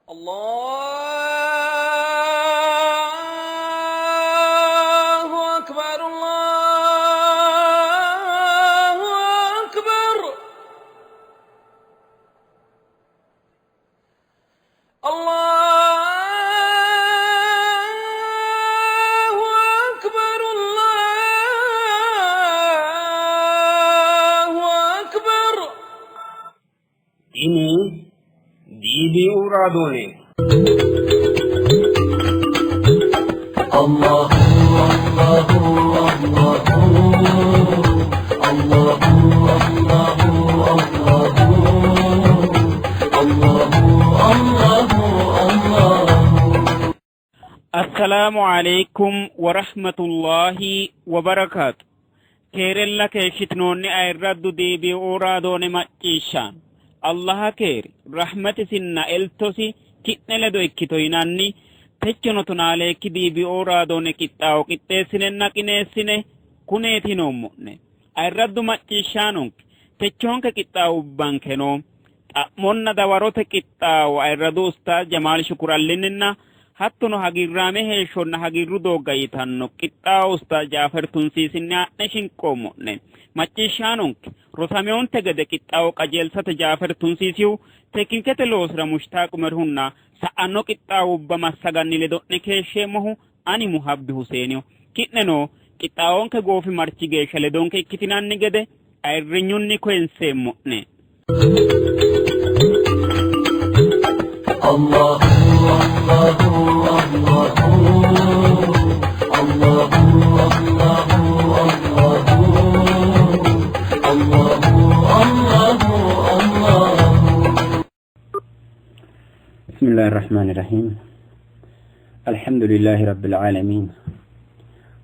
الله أكبر الله أكبر الله أكبر الله أكبر ini Didi Uradone. الله الله الله الله الله السلام عليكم ورحمة الله وبركاته. كيرلا كيشتنوني ايرادو ديبي اورادون مكيشان الله كير رحمة سنة التوسي كتن لدو اكتويناني تجنو تنالي كديبي اورادون كتاو كتسنن كنسنه كنيتي نومونه ايرادو مكيشانونك تجونك كتاو بانكنو مون دواروت كتاو ايرادو استاذ جمال شكر لننا hattono hagirrame heeshonna hagirru dooggayitanno qixxaa usta Jaafar tunsiisinne adheshin qoommonne macciishshaanonke rosameonte gede qixxaawo qajeelsate Jaafar tunsiisiu tekinikete loosira Mushtaaq Umarhunna sa'anno qixxaawubba massaganni ledo'ne keeshsheemmohu ani Muhabbi Huseeniyo ki'neno qixxaawonke goofi marchi geeshsha ledonke ikkitinanni gede ayirrinyunni koyenseemmo'ne الله الله الله بسم الله الرحمن الرحيم. الحمد لله رب العالمين،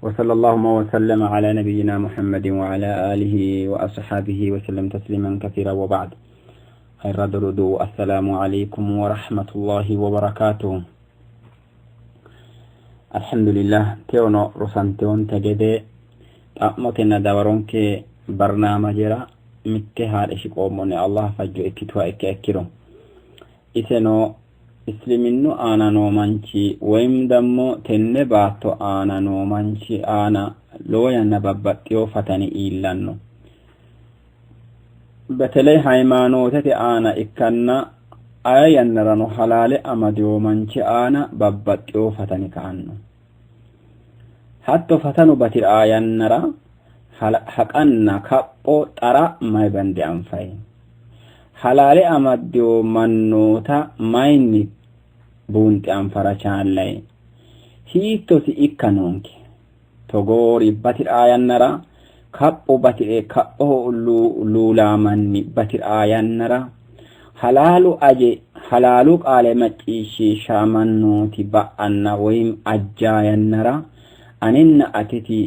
وصلى اللهم وسلم على نبينا محمد وعلى آله وأصحابه وسلم تسليما كثيرا، وبعد. خير الردود، السلام عليكم ورحمة الله وبركاته. الحمد لله تيونو رسانتيون تجدي أمتنا دورونك برنامج را متهار إشقوموني الله فجو إكتوا إكيرو إسنو إسلمينو آنا نو منشي ويم دمو تنباتو آنا نو منشي آنا لو ينببتيو فتني إيلانو بتلي هايمانوتتي آنا إكنا آيان نرانو حلال أمديو منشي آنا ببتيو فتني كأنو حتى فتنو بتي آيان نرا حقنا كبو ترى ما يبندي أنفاي حلال أمديو منوتا مايني بونتي أنفرشان لي هيتو سي إكنونك تغوري بتي آيان نرا kapho batire kapho lulamanni batir ayannara halalu aje halalu qale macishi shamannuti ba'anna wayim ajjayannara aninna atiti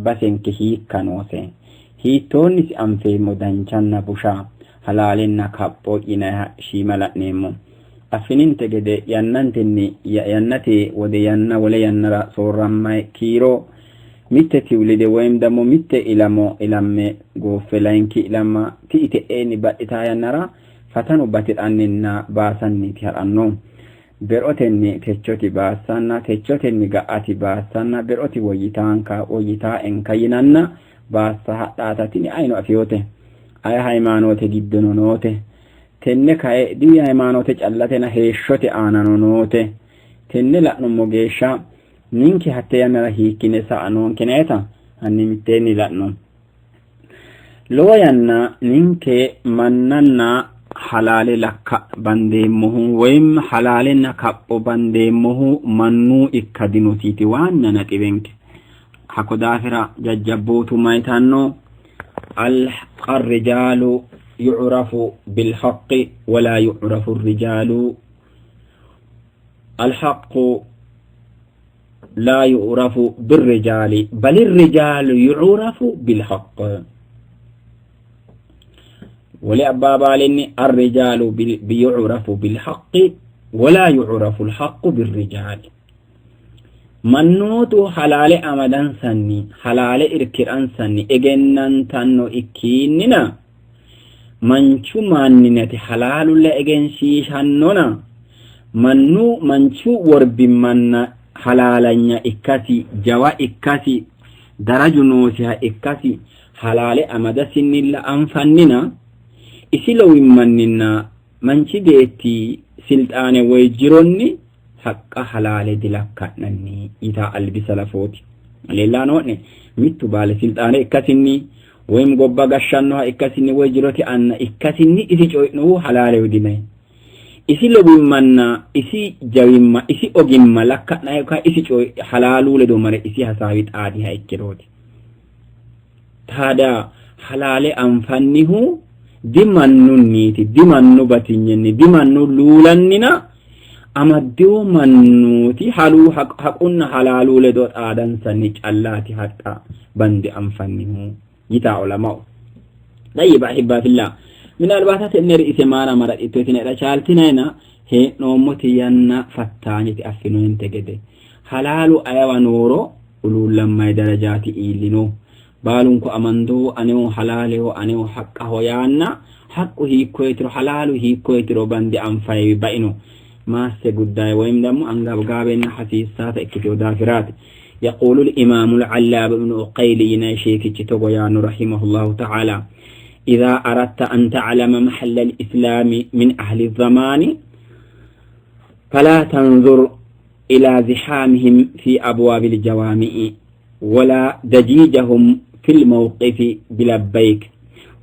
basenke hikkanose hitonni si amfe modanchanna busha halalinna kapho ina shimala nemo afininte gede yannantenni yannate wode yanna wala yannara sorramma kiro mitte tiwlide wayim damo mitte ilamme gofelaynki ilama tiite eni badita yanara fatanu batir annina basanni ti haranno berotenni techoti basanna techotenni gaati basanna beroti woyitanka woyita enkayinanna basa hadata tini ayno afiyote ay haymanote giddono note tenne kae di haymanote callatena heeshote aanano note tenne la'nummo geeshsha ninki hatte yanara hiikine sa'anon kineta anni miteni la'no loyanna ninke mannanna halale lakka bandeemmohu wayim halalenna kappo bandeemmohu mannu ikkadinotiti wanna naqibenke hako daafira jajjabootu maytanno al-rijalu yu'rafu bil haqqi wala yu'rafu ar-rijalu al-haqqu لا يعرف بالرجال بل الرجال يعرف بالحق ولأبابا لأن الرجال بيعرف بالحق ولا يعرف الحق بالرجال منوت حلال أمدان سني حلال إركران سني إجنان تنو manchu worbimanna halalanya ikkasi jawa ikkasi daraju noosiha ikkasi halale amada sinnilla anfannina isilo wimmanninna manchi beetti silxaane way jironni haqqa halale dilakka'nanni ita albi salafoti leellanoone mittu baale silxaane ikkasinni wayim gobba gashshannoha ikkasinni way jiroti anna ikkasinni isi coyno halale udinay isi lobimmanna isi jawimma isi ogimma lakka'na ka isi coy halalu le do mare isi hasawi xaadi ha ikkiroti tada halale anfannihu dimannunniti dimannu batinyenni dimannu lulannina amaddew mannuti halu haqunna halalu le do xaadan sanni callati hatta bandi anfannihu yita ulama dayba hibba fillah min albatat enner isemana marat itotina da chaltinayna he no moti yanna fattanyiti affino entegede halalu ayawanoro ulullam may darajati ilino balun ko amando aneo halaleho aneo haqqaho yanna haqqu hikkoytiro halalu hikkoytiro bandi anfay baino ما سجداي ويمدم أن قابلنا حسيسات اكتو دافرات يقول الإمام العلاب بن أقيلين شيخ تتوغيان رحمه الله تعالى إذا أردت أن تعلم محل الإسلام من أهل الزمان فلا تنظر إلى زحامهم في أبواب الجوامع ولا دجيجهم في الموقف بلبيك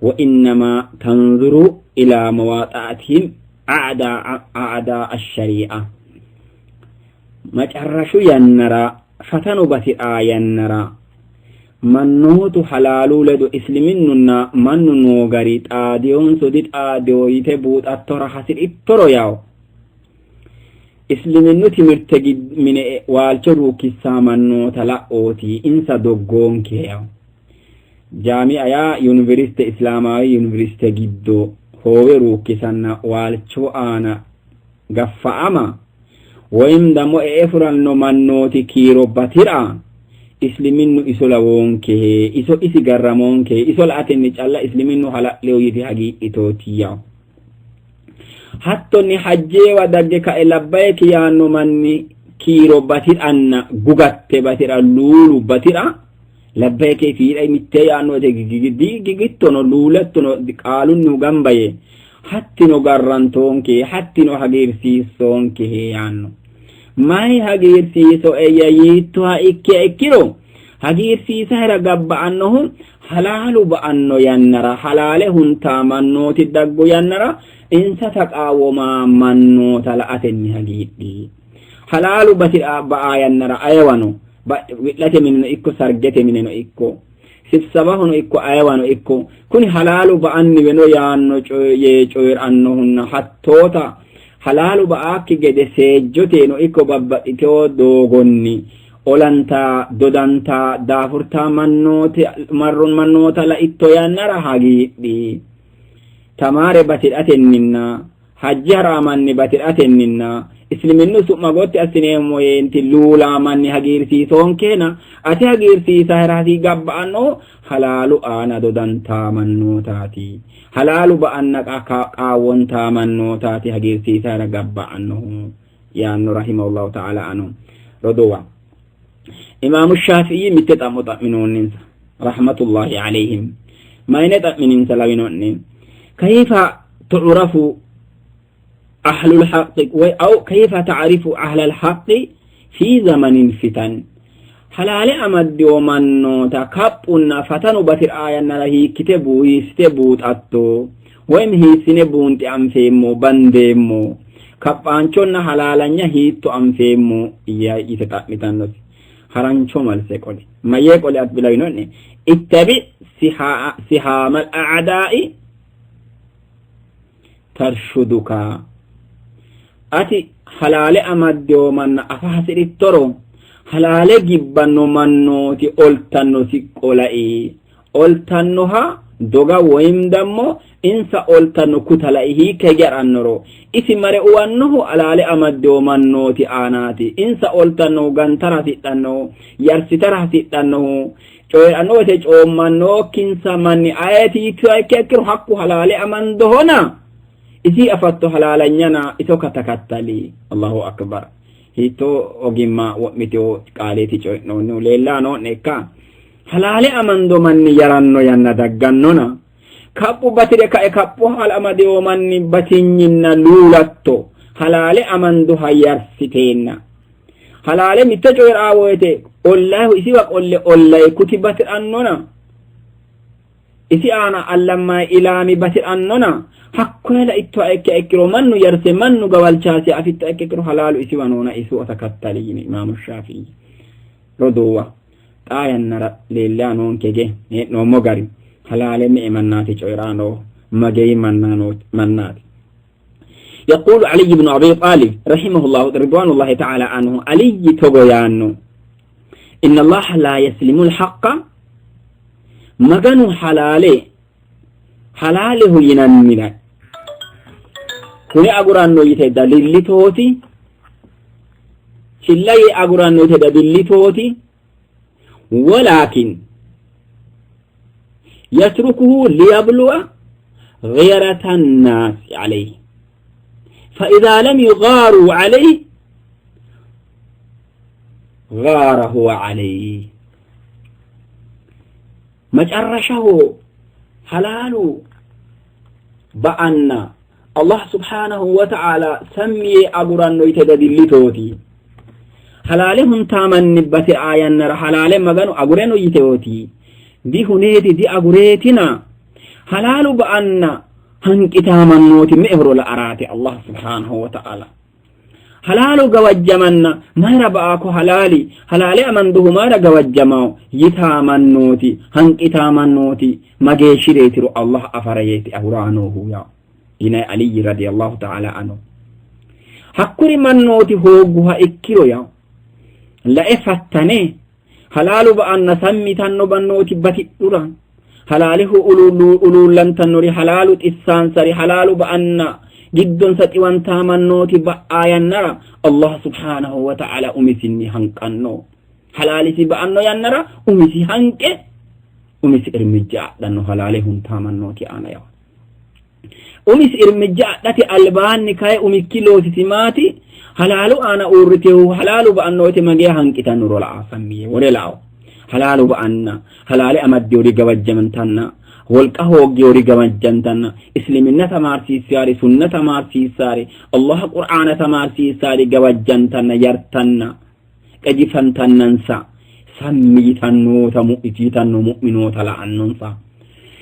وإنما تنظر إلى مواطعتهم أعداء الشريعة ما تعرشوا ينرى فتنوا بثئا ينرى من نوت حلالو لدو اسلميننا من نوغريت آديون سوديت آديو يتبوت الترى حسر الترى ياو اسلمينو تمرتجد من والجرو كسا من نوت لأوتي انسا دوغون كياو جامعة يا يونيفرسيتي إسلامي يونيفرسيتي جدو هويرو كسانا والچو آنا غفعما ويمدمو إفران نمانوتي كيرو باترا اسلمينو إسو لونكي إسو إسي غرمونكي إسو لأتنج الله اسلمينو حلق ليو يتي حقي إتوتيا حتى نحجي ودقك إلبايك يا نماني كيرو باتر أنا غغت باترا لولو باترا لبيك في أي متى أنو جيجيتونو لولتونو قالوا إنه جنبيه حتى إنه قرنتونكي حتى إنه هجير سيسونكي يعني ما هي هجير سيسو أي يتوها إكيرو هجير سيسهر جب عنهم حلال بأنه ينرى حلالهم تامنو تدقو ينرى إن ستقاو ما منو تلأتني هجير حلال بس بآ ينرى أيوانو late minno ikko sargete mineno ikko sibsabahono ikko ayawano ikko kuni halalu ba'anni weno yaanno coyer annohunna hattota halalu ba'akki gede seejjoteno ikko babbaxxitewo doogonni olanta dodanta daafurta mannota la itto yannara hagiidhi tamare batidhatenninna hajji haramanni batidhatenninna isliminnu su'ma gotti assineemmo yenti luula manni hagirsiisoon keena ati hagirsiisa hiraati gabba'anno halaalu aana dodantaa mannootaati halaalu ba'anna qaawwontaa mannootaati hagirsiisa hira gabba'annohu yaanno rahimahullahu ta'ala anu rodowa imaamu shaafi'ii mitte xammo xa'minoonninsa rahmatullahi alayhim mayne xa'mininsa lawinoonni kayfa tu'rafu أهل الحق أو كيف تعرف أهل الحق في زمن الفتن حلال أمد ومن تكبنا فتن بتر آية نلاهي كتبو يستبوت أتو وإن هي سنبون تأمفيمو بنديمو كبانشون حلالا يهيتو أمفيمو إيا يتقامتان نسي حرانشو مالسيكولي ما يقولي أتبلاينوني اتبع سهام الأعداء ترشدك ati halale amadde man afahasiri toro halale gibbanno mannoti oltanno siqqolai oltanno ha doga woyimdammo insa oltanno kutalai hike jarannoro isi mare uwannohu alale amadde mannoti anati insa oltanno gantara tiddanno yarsitara tiddanno coy anote coommanno kinsa manni ayati tuakekkiro hakku halale amando hona إسي أفتو حلالا نينا إسو كتكتلي الله أكبر هيتو أجمع ومتو قاليتي جو نو ليلا نو نكا حلال أمندو من يرانو يندقنونا كابو باتري كابو حال أمدو من باتنين لولتو حلال أمندو هيرسيتين حلال متجو يرعويتي الله إسي وقل الله كتبت أنونا إسي أنا ألما إلامي بات أنونا حقولا إتو أكرو منو يرسي منو قوال شاسي أفتو أكرو حلال إسي ونونا إسو أتكتلين إمام الشافعي ردوة آية نرى لله نون كجه نو مغاري حلال مئمناتي شعرانو مجي منات يقول علي بن أبي طالب رحمه الله رضوان الله تعالى عنه علي تغيانو إن الله لا يسلم الحق مغنو حلاله ينمنا كوني أقرانو يتدى للي توتي شلي أقرانو يتدى للي توتي ولكن يتركه ليبلو غيرة الناس عليه فإذا لم يغاروا عليه غار هو عليه مجرشه حلال بأن الله سبحانه وتعالى سمي أقرانو يتدى للي توتي حلالهم تامن نبت آيان نر حلال مغانو أغرينو يتوتي دي هنيتي دي أغريتنا حلال بأن هنك تامن نوتي مئهر لأراتي الله سبحانه وتعالى حلال قوجمن ما ربعاكو حلالي أمنده ما رقوجماو يتامن نوتي هنك تامن نوتي مجيشريتر الله أفريتي أغرانوه يا إنا علي رضي الله تعالى عنه حقري من نوتي هوقها إكيرو يا لا إفتني حلال بأن سمي تنو بنوتي بتئرا حلاله أولولن تنوري حلال إسان سري حلال بأن جد ستوان تامنوتي بآيان نرى الله سبحانه وتعالى أمسيني هنكنو حلالي سي بأنو ينرى أمسي هنك أمسي إرمجاء لأنه حلالهم تامنوتي أنا يا أمسي إرمجاء لتي ألباني كاي أمكيلو سيماتي حلالو أنا أورته حلالو بأنه تمجي هنكتا نورو العافمية وللاو حلالو بأن حلالي أمد يوري قوجة من تنا والقهوق يوري قوجة من تنا إسلامنا تمارسي ساري سنة تمارسي ساري الله قرآن تمارسي ساري قوجة من تنا يرتنا كجفن تننسا سمي تنو تمؤتي تنو مؤمنو تلعننسا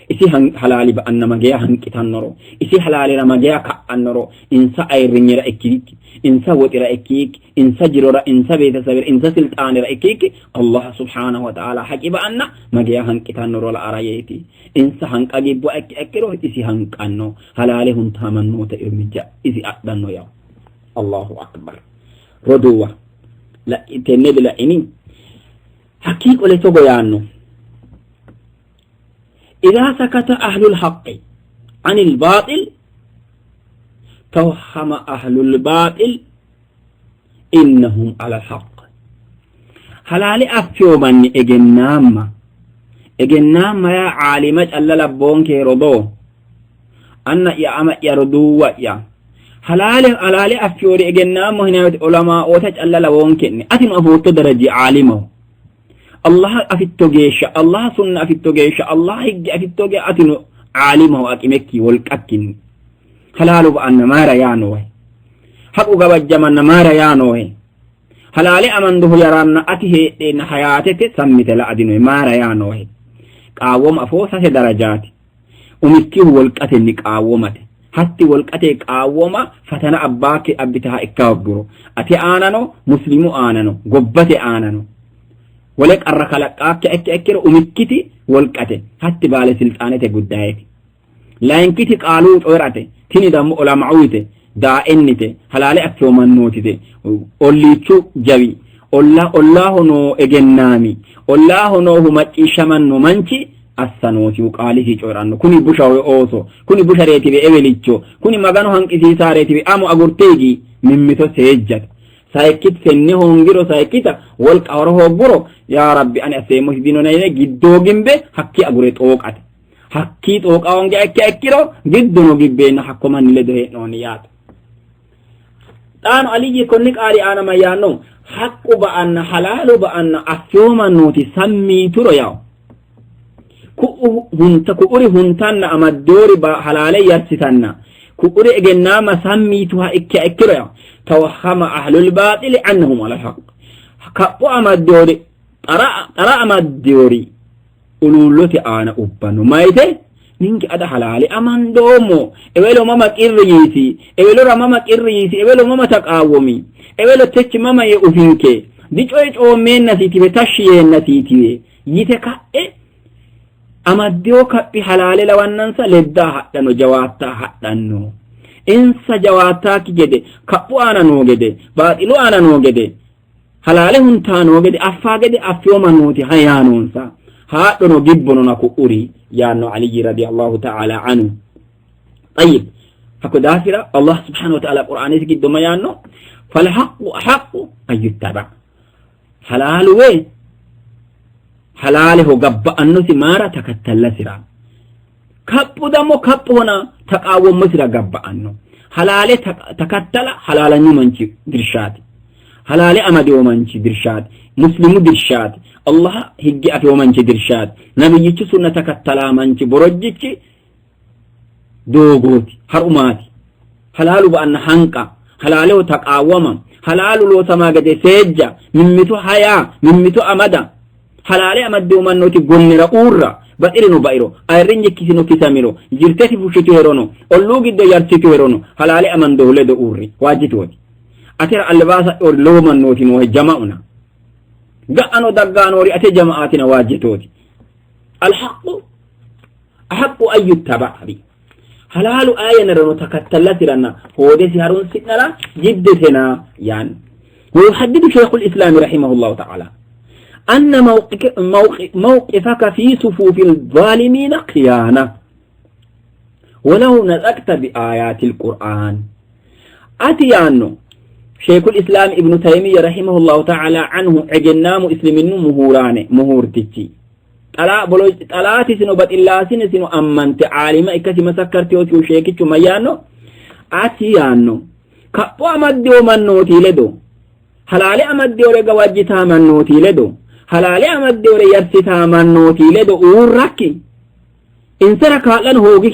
isi halali ba anna magaya hankitannoro isi halali ra magaya ka annoro insa ayrinyira ekik insa wotira ekik insa jirora insa beta sabir insa sultanira ekik Allah subhanahu wa ta'ala haqiba anna magaya hankitannoro la arayeti insa hankagi bo ekiro isi hankanno halali hun tamanno ta irmija isi addanno ya Allahu akbar roduwa la itenne bila ini haqiqo le togo yanno إذا سكت أهل الحق عن الباطل توهم أهل الباطل إنهم على الحق حلالي أفيو من إجنام يا عالمة ألا لبونك يرضو أن يا أما يردو ويا حلالي أفيو إجنام هنا علماء وتج ألا لبونك أتم أفوت درجة عالمه الله أفتوجيش الله سنة أفتوجيش الله هج أفتوجي أتنو عالمه أكمكي والككين حلال بأن ما ريانوه حقوق بجمن ما ريانوه حلال أمنده يران أتيه إن حياتك سمت لأدنوه ما ريانوه قاوم أفوسة درجات ومكيه والكتن قاومته حتى والكتن قاوم فتنا أباك أبتها إكاوبرو أتي آنانو مسلمو آنانو قبتي آنانو ولك الرخلق أكر أمكتي والكتي حتى بالي سلطانة قدايتي لا ينكتي قالوت أوراتي تيني دام علماء دا إنتي حلالي أكثر من نوتي أولي تشو جوي الله نو إجنامي الله نو هم إشمان نو منشي السنوتي وقاله جورانو كوني بشاوي أوسو كوني بشاريتي بإيوليتشو كوني مغانو هنك إسي ساريتي بأمو أغورتيجي ممتو سيجت سايكت سنه هنجرو سايكتا والك أوره برو يا ربي أنا أسيمه دينونا ينه جدو جنبه حكي أقولت أوقات hakkii xooqaawwan ekkiro gidduno gibbeena hakkuma ni ledo hee'nooniyaata xaano aliyyi konni qaali aana mayyaanno haqqu ba'anna halaalu ba'anna affiyoomannooti sammii turo yaa'u ku'uri huntanna amaddoori halaale yarsitanna ku'uri egennaama sammiituha ekkiro yaa'u tawahhama ahlul baaxili annahum ala alhaq kapho amaddoori xara amaddoori uluullote aana ubbanno mayte ninki ada halaale amandoomo ewelo mama qirriyiisi ewelo mama taqaawomi ewelo techi mama ye ufinke dicoy coomeenna siitiwe tashshi yeenna siitiwe yite ka'e amaddeyo kaphi halaale lawannansa leddaa hadhano jawaattaa hadhanno insa jawaataaki gede kaphu aana noo gede baaxilu aana noo gede halaale huntaa noo gede affaa gede affiyoomannooti hayaanoonsa haadhono gibbono na ku'uri yaanno aliyi radiyallahu ta'ala anhu طيب hako daafira allah subhanahu wa ta'ala qur'aanis giddoma yaanno falhaqqu haqqu an yuttaba halaale ho gabba'annosi maara takattallasira kaphudamo kaphona taqaawwommosira gabba'anno halaale takattala halaalanyu manchi dirshaati halaale amadeo manchi dirshaati muslimu dirshaati allah higgi afeo manchi dirshaati nabiyyichi sunna takattala manchi borojjichi doogooti harumaati halaalu ba'anna hanqa halaaleho taqaawwama halaalu loosamaa gade seejja mimmitu hayaa mimmitu amada halaale amadeo mannooti gonnira uurra baxirino ba'iro ayrin jekkisino kisamiro jirteti fushitu herono olluu giddo yarsitu herono halaale amandoo ledo uurri waajjitooti atera albaasa or loomannooti noo jama'una ga'ano daggaanoori ate jama'aatina waajjitooti alhaqqu ahaqqu an yuttaba'a halaalu aayanarano takattallasiranna hoodesi harunsi'nara jiddetena yaan ويحدد شيخ الإسلام رحمه الله تعالى أن موقفك في صفوف الظالمين خيانة ولو نزكت بآيات القرآن أتيانو شيخ الإسلام ابن تيمية رحمه الله تعالى عنه عجنام إسلامين مهورتتي طلاتي سنو بات الله سنو أمنت عالمة إكسي مسكرتي وسيو شيكي ميانو أتيانو كأبو أمديو من نوتي لدو حلالي أمديو رقا واجتا من نوتي لدو حلالي أمديو ريارستا من نوتي لدو أوركي إنسا ركالن هوغي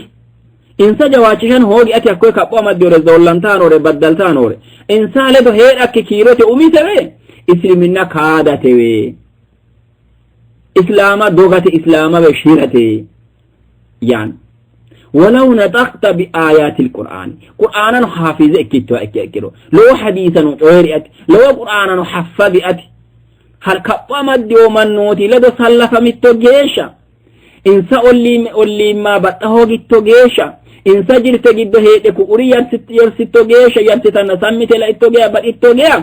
إنسا جواتشان هوغي أتي أكوي كأبو أمديو رزولنتان وري بدلتان وري إنسا لدو هير أكي كيروتي أميتوي إسلامنا كادتوي إسلام دوغة إسلام بشيرته يعني ولو نطقت بآيات القرآن قرآنا حافظ اكتو لو حديثا نطورئت لو قرآنا حفظت هل كبامت ديو من نوتي لدو صلف متو جيشا إنسا أولي ما بطهو جتو جيشا إنسا جرت جدو هيتك قري يرستو جيشا يرستنا سمت لأتو جيا بل اتو جيا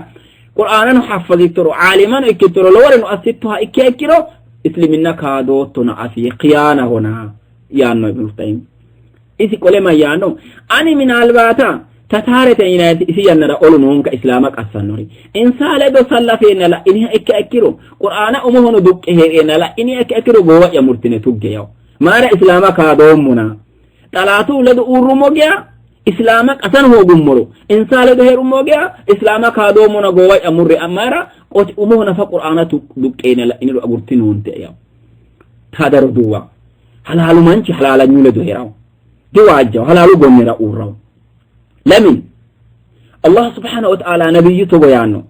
قرآنا حفظ اكتو عالما اكتو لورن أستها اكتو إسلامنا كادوتنا في قيانة هنا يانو ابن القيم إسي قولما يانو أني من الباتا تتارة إنات إسي ينرى أولنون كإسلامك أسنوري إنسا لدو صلى فينا لا إنها إكاكرو قرآن أمهن دوك إهينا لا إنها إكاكرو بوا يمرتين توقيا مارا إسلامك كادومنا تلاتو لدو أورموغيا إسلامك أسنهو قمرو إنسا لدو هيرموغيا إسلامك كادومنا بوا يمر أمارا قوت أمهن فقرآن دوك إهينا لا إنها أغرتنون تأيا تادر دوا حلال منش حلال نولدو هيراو دواجه حلال غمرا أورو لمن الله سبحانه وتعالى نبيته بيانه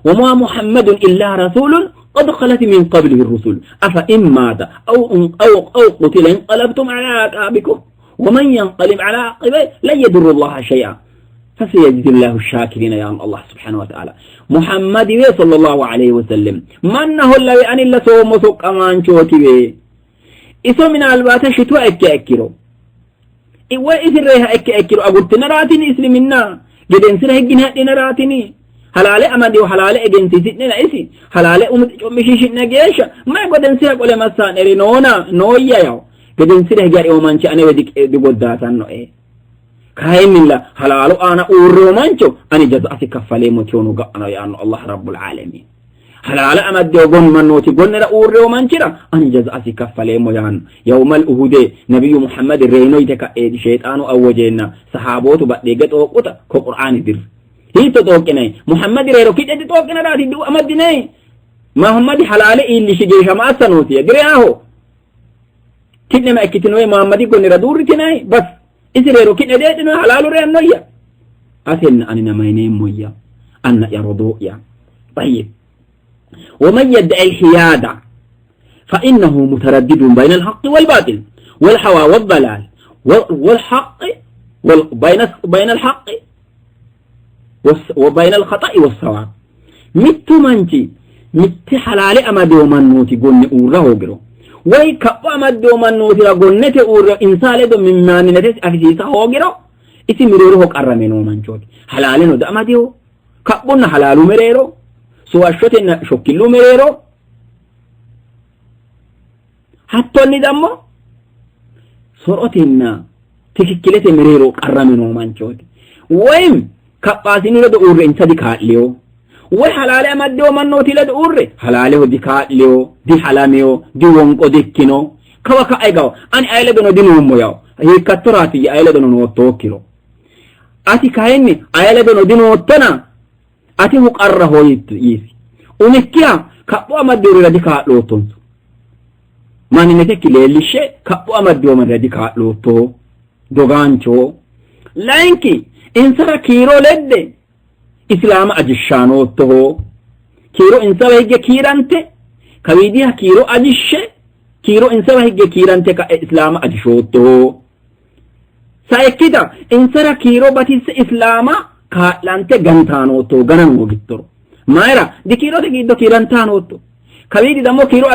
وما محمد إلا رسول قد خلت من قبله الرسل أفإن مات أو قتل انقلبتم على أعقابكم ومن ينقلب على عقبيه لن يضر الله شيئا فسيجزي الله الشاكرين يا الله سبحانه وتعالى محمد صلى الله عليه وسلم منه الذي أن الله سوم سوق أمان شوتي إسو من البات شتوى أكيرو وإذن ريها أكيرو أقول تنراتني إسلامنا جدين سره جنها تنراتني حلال أمدي وحلال أجنسي ستنا إسي حلال مشيشنا جيشا ما يقدن سره قول مسان إرينونا نويا يو جدين سره جاري ومانش أنا وديك بقداتا نوئي كاين الله حلال أنا أورو مانشو أنا جزء كفالي متيونو قأنا يا الله رب العالمين حلال أمد يوغن من نوتي قلنا لأور ومنشرة أن جزأسي كفالي مجان يوم الأهود نبي محمد رينويتك إيد شيطان أوجينا صحابوت بأديقت وقوتا كقرآن در هي تتوقني محمد ريرو كيت أنت توقنا راتي دو أمد ديني محمد حلال إلي شجيش ما أسنوتي درياهو كدنا ما أكتنوي محمد قلنا ردور تناي بس إذا ريرو كيت أديتنا حلال ريان نويا أثنى أننا مينين مويا أن يرضو يا طيب ومن يدعي الحيادة فإنه متردد بين الحق والباطل والهوى والضلال والحق بين الحق وبين الخطأ والصواب مت منجي مت حلال أمد ومن نوتي قلن أوره قرو وي كأو أمد ومن نوتي قلنة أوره إنسان لدو مما ننتس أفسيسا هو قرو إسي مريره قرمين ومن جوت حلالين ودى أمديو كأبنا حلال مريرو سوى الشوتين شكلو مريرو حتى الندمو سرعتنا تككلت مريرو قرمين ومن جوت ويم كأباسين لدو أوره إنسا دي كاتليو وحلال أمد ومن نوتي لدو أوره حلاله دي كاتليو دي حلاميو دي ونقو ديكينو كوا كأيقاو أني أيلدنو دي نومو ياو هي كتراتي أيلدنو نوتوكيلو أتي كايني أيلدنو دي نوتنا أتي مقرره يسي ونكيا كأبو أمد ورد دي كاتلوتون ما نتكي ليلشي كأبو أمد ومن دي كاتلوتو دوغانشو لانكي إنسان كيرو لد إسلام أجشانو تهو كيرو إنسان هيجي كيرانتي كويديها كيرو أجشي كيرو إنسان هيجي كيرانتي كإسلام أجشو تهو سايكيدا إنسان كيرو باتيس إسلام كالانتي غنتانو تو غنانو جترو مايرا دي كيرو تكيدو كيرانتانو تو كويدي دمو كيرو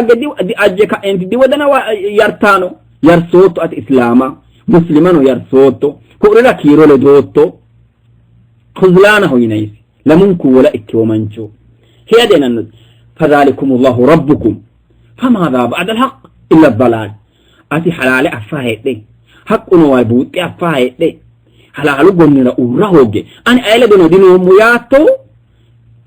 أجيكا انت دي ودنا يرتانو يرسوتو أت إسلام مسلمانو يرسوتو كورلا كيرو لدوتو خذلانه ينيس لمنكو ولا إكيو منشو هي دينا النز فذلكم الله ربكم فماذا بعد الحق إلا الضلال أتي حلال أفاهي دي حق نوابوت أفاهي دي حلال قلنا أوراهوجي أنا أيلا دونو دينو مياتو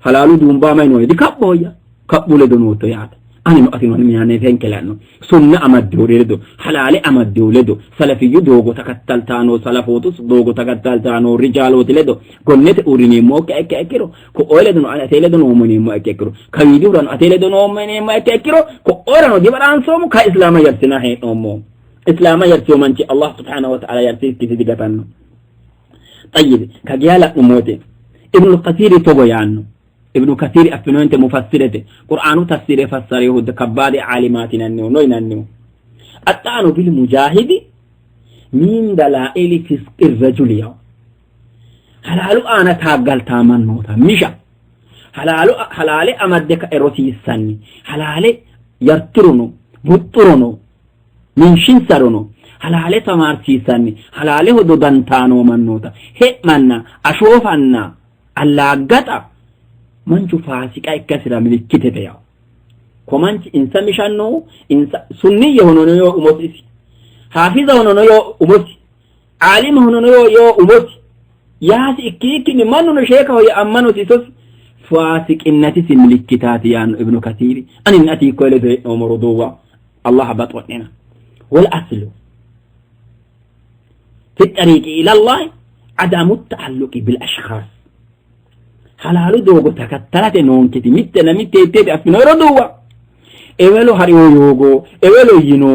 حلال دون بامينو دي كبويا كبولة دونو تيات أنا نؤثن من يعني ذنك لأنه سنة أمد دولدو حلال أمد دولدو سلفي دوغو تكتلتانو سلفوتس دوغو تكتلتانو رجالو تلدو قلنت أوريني موك أكيكرو كو أولدنو أتيلدنو أمني مو أكيكرو كويدورانو أتيلدنو أمني مو أكيكرو كو أورانو ديبران سومو كإسلام يرسنا هين أمو إسلام يرسو منشي الله سبحانه وتعالى يرسيس كيسي ديكتانو طيب كجيالة أموتي ابن القثير توغيانو ابن كثير أفنو انت مفسرته قرآن تفسير فسره كبار عالماتنا النيو نوين النيو الطعن بالمجاهد من دلائل فسق الرجل يوم حلالو أنا تاقل تامن نوتا مشا حلالي أمدك إروسي السني حلالي يرترنو بطرنو من شنسرنو حلالي تمارسي السني حلالي هدو دانتانو من نوتا هئ منا أشوف أنا اللاقتا manchu faasiqa ikkasira milikkitete yaw ko manchi insa mishanno insa sunniya honono yo umosi hafiza honono yo umosi alim honono yo umosi yaasi ikkikini manno sheeka ho ya ammano sisos faasiqinnati similikkitati yan ibn kathir anin ati ko le de umru duwa allah batwina wal aslu fi at-tariq ila allah adamu at-ta'alluq bil ashkhas حلالو دوغو تكتلات نونكتي متنا متتي أفنو ردوا إولو هريو يوغو إولو ينو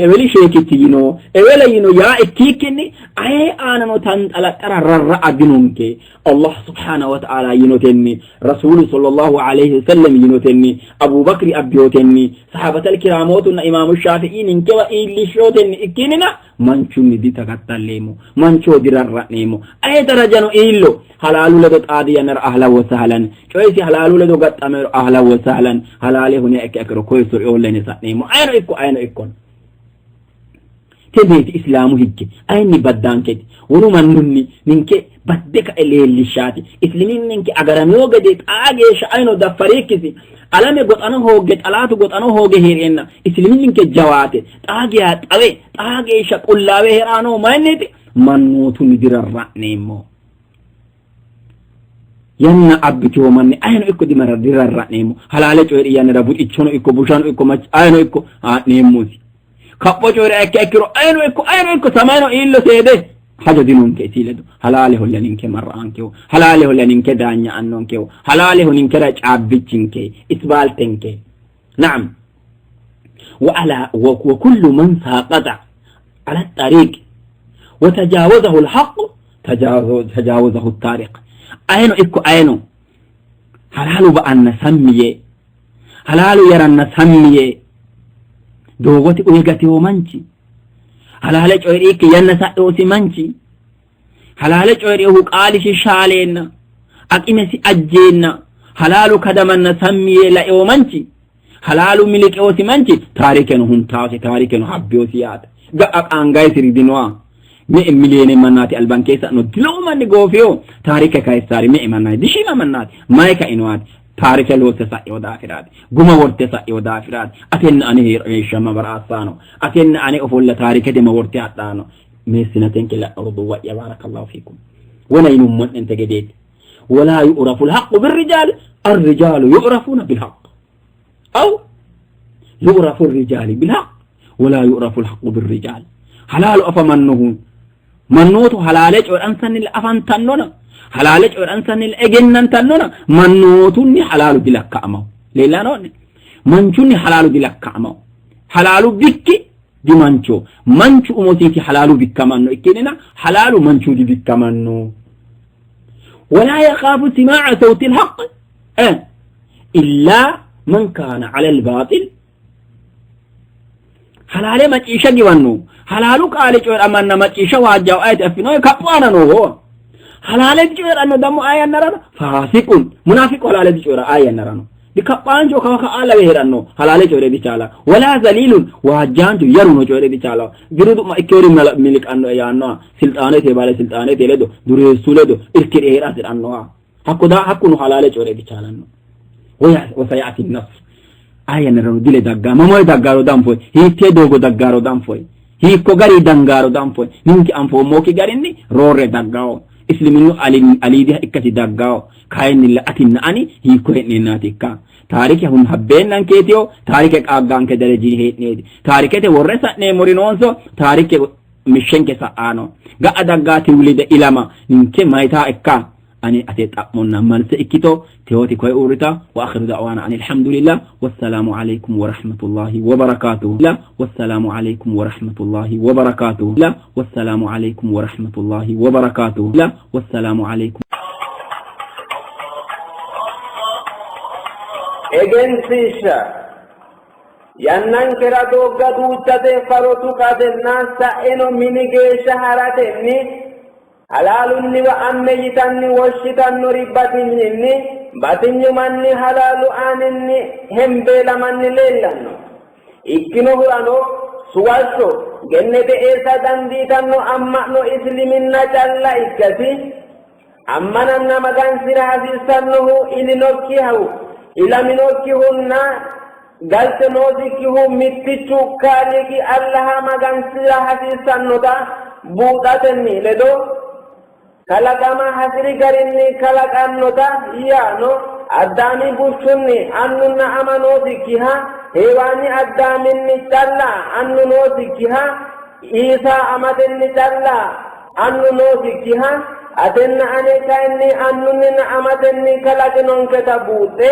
إولي شيكتي ينو إولو ينو يا إكيكني أي آنا نو تنتلا ترى ررع بنونكي الله سبحانه وتعالى ينو تني رسول صلى الله عليه وسلم ينو تني أبو بكر أبيو تني صحابة الكراموتنا إمام الشافعين انكوا إلي شو تني إكيننا manchu ni di takattallemo mancho dirarra'nemo ay darajano illo halalu ledo qadiyanar ahla wa sahlan choysi halalu ledo gattamero ahla wa sahlan halale huni akro koyso online sadnemo ayno ikko tebeti islamu hijje ayni baddanketi wonu mannunni ninke baddeka elelishati islimin ninke agaramiyo gade qaagesha ayno dafarikisi alame gotano hooge talatu gotano hooge herenna islimin ninke jawate xaagiya xawe xaagesha qullawe herano mayneti mannutu nidirarra'nemo yanna abbitoo manni ayno ikko dimara dirarra'neemmo halaale coyri yannara buxichono ikko bushano ikko mac ayno ikko haa'neemmosi kapho coyri ekkiro ayno ikko samayno illo seede haja dinonke isiledo halaale hollaninke marraankewo halaale hollaninke daanya annonkewo halaale honinkera caabbichinke isbaltenke na'am وكل من ساقط على الطريق وتجاوزه الحق تجاوزه الطارق أينو حلال بأن سميه حلال يرن سميه دوغتي أيغتي ومنشي حلال جويريك ينسا أوسي منشي حلال جويريه قالش شالين أقيمسي أجينا حلال كدمن سميه لأيو منشي halalu miliki osi manchi tarikenu huntawsi tarikenu habbiyosiyat ga angay siridinwa me miliyene manati albankesa no diloma ni gofio tarike kaisari me manati dishima manati maika inwat tarike lose sa yoda firat guma worte sa yoda firat aten ani shama barasano aten ani ofulla tarike de ma worte atano mesina tenke la ardu wa barakallahu fikum wana inum mon entegedet wala yu'rafu alhaq birrijal الرجال يعرفون بالحق أو يعرف الرجال بالحق ولا يعرف الحق بالرجال حلال أفمنه منوت حلالج والأنسان الأفن تنونا حلالج والأنسان الأجنن تنونا منوتني حلال بلك كأمو ليلا نوني منشوني حلال بلك كأمو حلال بك دي منشو أموتيتي حلال بك منو إكيننا حلال منشو دي بك منو ولا يخاف سماع صوت الحق إلا من كان على الباطل حلال ما تيشا جوانو حلالو قال جوار أمانا ما تيشا واجاو آية أفنو كبوانا نوهو حلال جوار أنو دمو آية نرانو فاسقون منافق حلال جوار آية نرانو بكبان جو كوكا آلا ويرانو حلال جوار بيشالا ولا ذليل واجان جو يرونو جوار بيشالا جرودو ما إكيوري ملك أنو أيانو سلطانة تبالي سلطانة تلدو دريسو لدو إركير إيرات أنو حقو دا حقو نو حلال جوار بيشالا وسيأتي النصر آية نرانو ديلي دقا مموي دقارو دانفوي هيتي دوغو دقارو دانفوي هيكو غاري دنگارو دانفوي نينكي أنفو موكي غاريني روري دقاو إسلامينو أليدي إكتي دقاو كاين اللي أتن أني هيكو هيتني ناتيكا تاريكي هم حبين نانكيتيو تاريكي أغان كدرجي هيتني تاريكي ورسا نيمورينونسو تاريكي مشنكي سآنو غا أدقاتي ولد إلما نينكي مايتا إكا أني أتيت أمنا من سئكتو تيوتي كوي أورتا وآخر دعوانا أن الحمد لله والسلام عليكم ورحمة الله وبركاته لا والسلام عليكم ورحمة الله وبركاته لا والسلام عليكم ورحمة الله وبركاته لا والسلام عليكم egensiisha yannan kera dogga duuchate farotu katenna sa'eno minigeesha haratenni halaalunni wa amme yitanni woshshitanno ribbatinni batinyumanni halaalu aaninni hembeelamanni leellanno ikkinohurano suwashsho gennete eessa dandiitanno amma'no isliminna calla ikkasi ammananna magansira hasiissannohu ilinokkihu ilaminokihunna galtenoosikkihu mittichu kaaliki allaha magansira hasiissannota buuxatenni ledo kalaqama hasiri garinni kalaqannota yaano addaami bushshunni annunna amanoosikkiha heewaani addaaminni calla annu noosikkiha iisaa amatenni calla annu noosikkiha atenna ane kayinni annunninna amatenni kalaqinonketa buuxe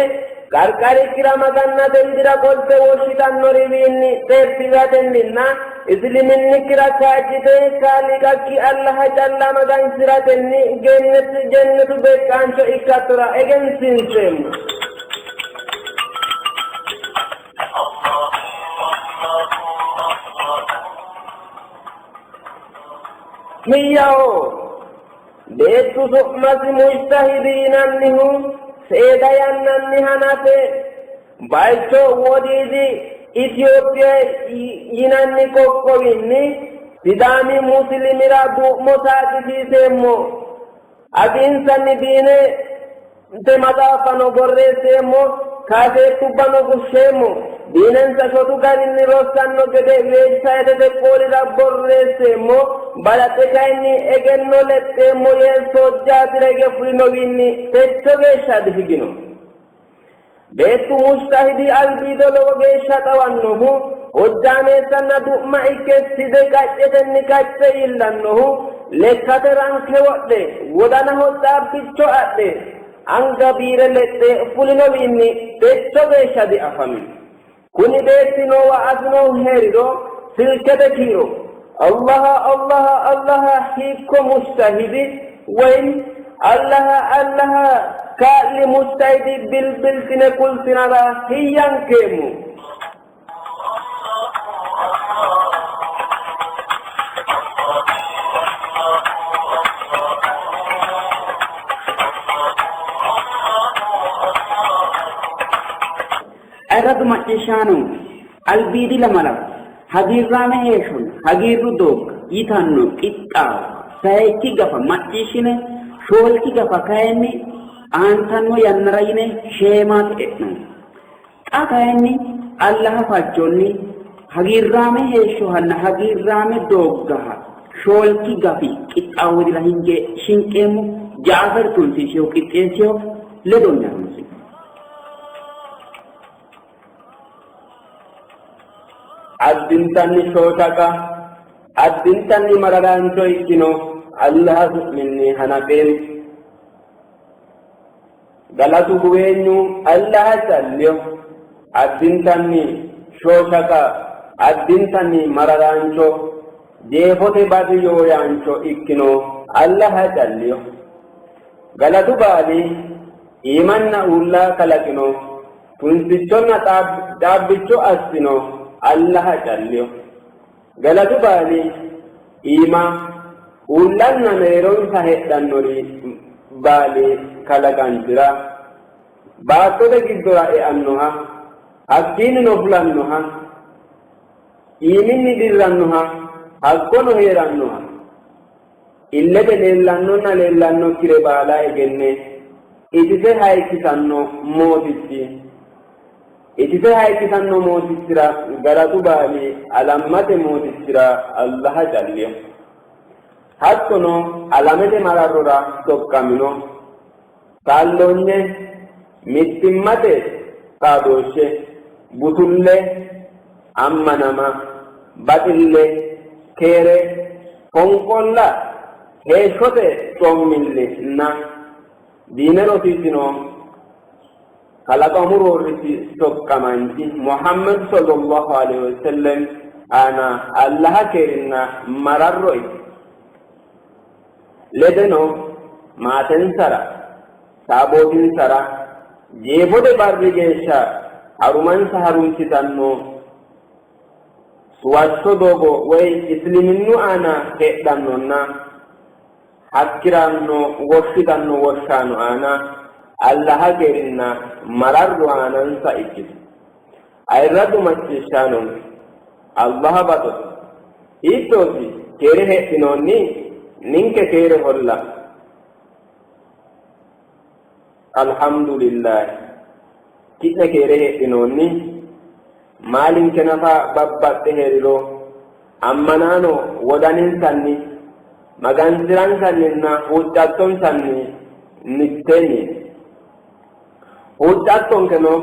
qarqarikkira magannatendira qolte woshshitannoriwiinni xeertisatenninna isliminnikkira kaajjite kaaliqakki allaha calla magansiratenni jennetu beeqqaancho ikkattora egensiinseemmo miyyaho beettu su'masi mujtahidiinannihu seeda yannanni hanate bayicho wodiidi Itiyoopiyaa yinanni qoqqowinni sidaami muslimira du'mo saaqisiiseemmo adiinsanni diine te maxaafano borreesseemmo kaaseettubbano fushsheemmo diinansa shotu kan inni roossanno gede weebsaayitete qoolira borreesse immoo balaxe kan inni egennoo lexxe immoo yeessoo jaatirege fulinowiinni techo geeshshaati figino beettu mustahidii albiido lowo geeshsha xawannohu hojjaameessanna du'ma ikkesside qaccetenni qacce illannohu lekkate ranke wodhe wodana hodhaabbicho adhe anga biire lexxe fulinowiinni techo geeshshadi afami kuni beettino wa asnoo heeriro silkete kiiro Allah hiikko mustahidi wayin Allah kaali mustahidi bilbiltine kultinara hiyyankeemu Eratu macciishshaano albiidi lamala hagiirraame heeshon hagiirru doog yitanno qixxaawo sayikki gafa macciishshine shoolki gafa kayinni aantanno yannara yine sheemaatu e'nan xa kayinni allaha fajjonni hagiirraame heeshsho hanna hagiirraame dooggaha shoolki gafi qixxaawodira hinge shinqeemmo jaafar tunsiiseyo qixxeeseyo ledonyaansi addintanni shootaka addintanni mararaancho ikkino allaha su'minni hanaqeen galatu buweenyu allaha calliyo addintanni shootaka addintanni mararaancho jeefote badiyooyaancho ikkino allaha calliyo galatu baali imanna ullaa kalaqino tunsichonna dhaabbicho assino allaha calliyo galatu baali ima ullanna meeronsa hedhannori baali kalaqantira baattote giddora e'annoha hakkiinni no fulannoha iiminni dirrannoha hakkono heerannoha illete leellannonna leellannokkire baalaa egenne itise hayikkisanno mootichi itise hayikkisanno mootichira galatu baali alammate mootichira allaha calliyo hattono alamete mararrora tokkamino taalloonye mittimmate xaadooshshe butulle ammanama baxille keere fonqolla heeshshote coommillinna diine rosiisino kalaqamu roorrisi tokkamanchi Muhammad sallallahu alaihi wasallam ana allaha keerinna mararro'i ledeno maatensara saabootinsara jeefote barri geeshsha harumansa harunsitanno suwashsho doogo woy isliminnu aana heedhannonna hakkiranno woshshitanno woshshaano aana allaha keerinna mararru aanansa ikkitu ayirraddu macciishshaano allaha baxo hiittooti keere heedhinoonni ninke keere holla alhamdulillah ki'ne keere heedhinoonni maalinke nafa babbaxxe heeriro ammanaano wodaninsanni magansiransanninna huuccattonsanni mitteenni huuccattonkeno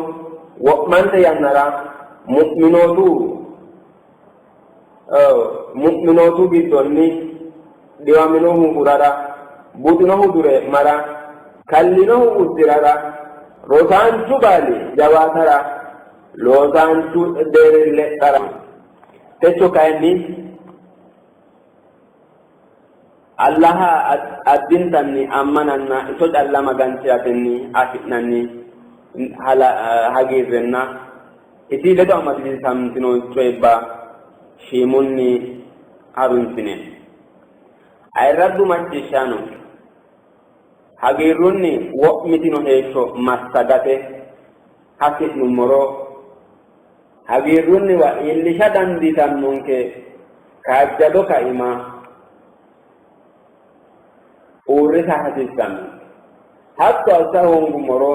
wo'mante yannara mu'minootu giddonni dhiwaminohu hurara buxinohu dure mara kallinohu uddirara rosaanchu baali jawaatara loosaanchu deerille dhara techo kayinni allaha addintanni ammananna iso calla magansiratenni afi'nanni hagiirrenna isi ledo amadisiisamtino coyibba shiimunni harunsine ayirraddu macciishshaano hagiirrunni wo'mitino heeshsho massagate hasi'nummoro hagiirrunni wa iillisha dandiitannonke kaajjado kaima uurrisa hasiissanno hatto assa hongummoro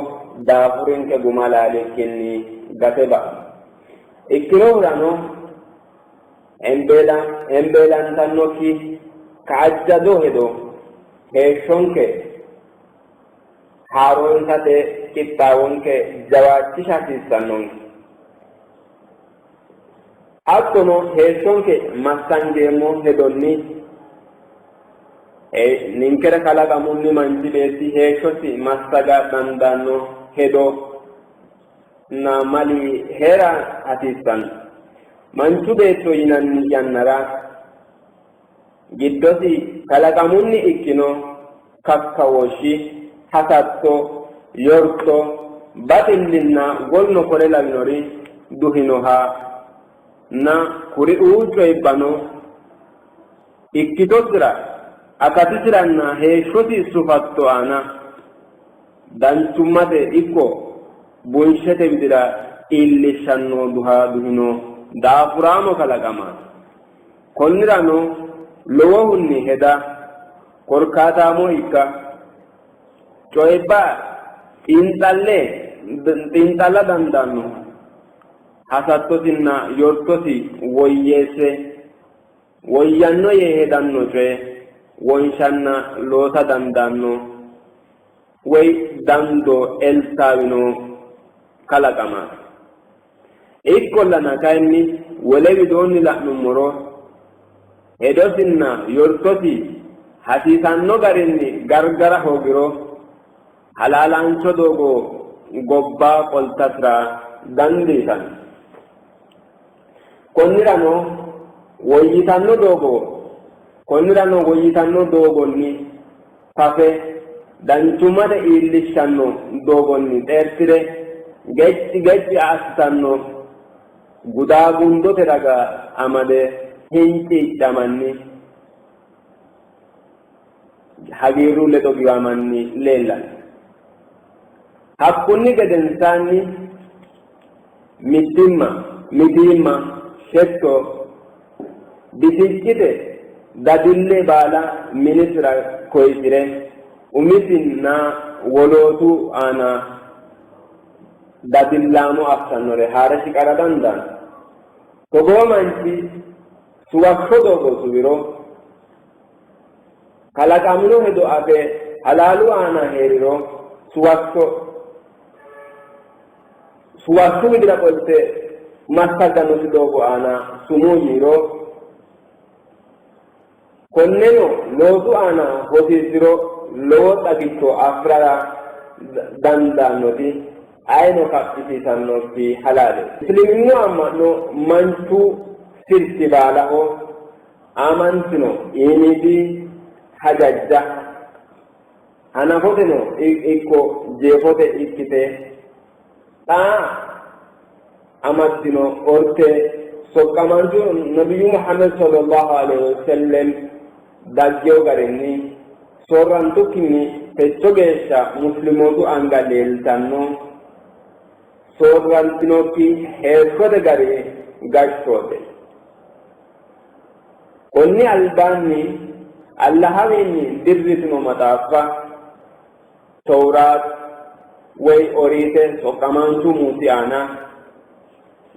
daafurinke guma laalekkinni gate ba'a ikkirohurano embeelantannokki kaajjado hedo heeshshonke haaronsate qixxaawonke jawaachisha hasiissannonke. Hattono heeshshonke massangeemmo hedonni ninkera kalaqamunni manchi beetti heeshshosi massaga dandaanno hedo na mali heera hasiissanno. Manchu beetto yinanni yannara giddosi kalaqamunni ikkino kakkawoshi hasatto yorto baxillinna wolno kore lawinori duhinoha na kuri coyibbano ikkitosira akatisiranna heeshshosi sufatto aana danchummate ikko bunshete widira iillishshanno duhino daafuraamo kalaqamaati. Konnirano lowohunni heda korkaataamo ikka coyibba xiinxalla dandaanno hasattosinna yortosi woyyeesse woyyanno yee hedanno coye wonshanna loosa dandaanno woy dandoo elsaawino kalaqamaati. Ikkollana kayinni wole widoonni la'nummoro hedosinna yortosi hasiisanno garinni gargara hoogiro halaalaancho doogo gobbaa qoltasira dandiitanno. Konnirano woyyitanno doogonni fafe danchummate iillishshanno doogonni xeertire gecci assitanno gudaagundote raga amade hinciiccamanni hagiirru ledo giwamanni leellanno. Hakkunni gedensaanni mitiimma shetto bisiccite dadille baala minisira koysire umisinna wolootu aana dadillaamo assannore haare shiqara dandaanno. Togoo manchi suwashsho doogo suwiro kalaqamino hedo afe halaalu aana heeriro suwashshu widira qolte massaggannosi doogo aana sumuu yiiro konneno loosu aana hosiisiro lowo xagicho afirara dandaannoti ayino kaphisiisannokki halaale. Isiliminnu amma'no manchu sirchi baalaho amantino iimidi hajajja hanafoteno ikko jeefote ikkite xaa amaddino orte soqqamanchu nabiyyu Muhammad sallallahu alaihi wasallam daggeyo garinni soorrantukkinni techo geeshsha muslimootu anga leeltanno soorrantinokki heeshshote gari gashshoote. Konni albaanni Allahawiinni dirritino maxaaffa Tawraat way oriite soqqamanchu Muusi aana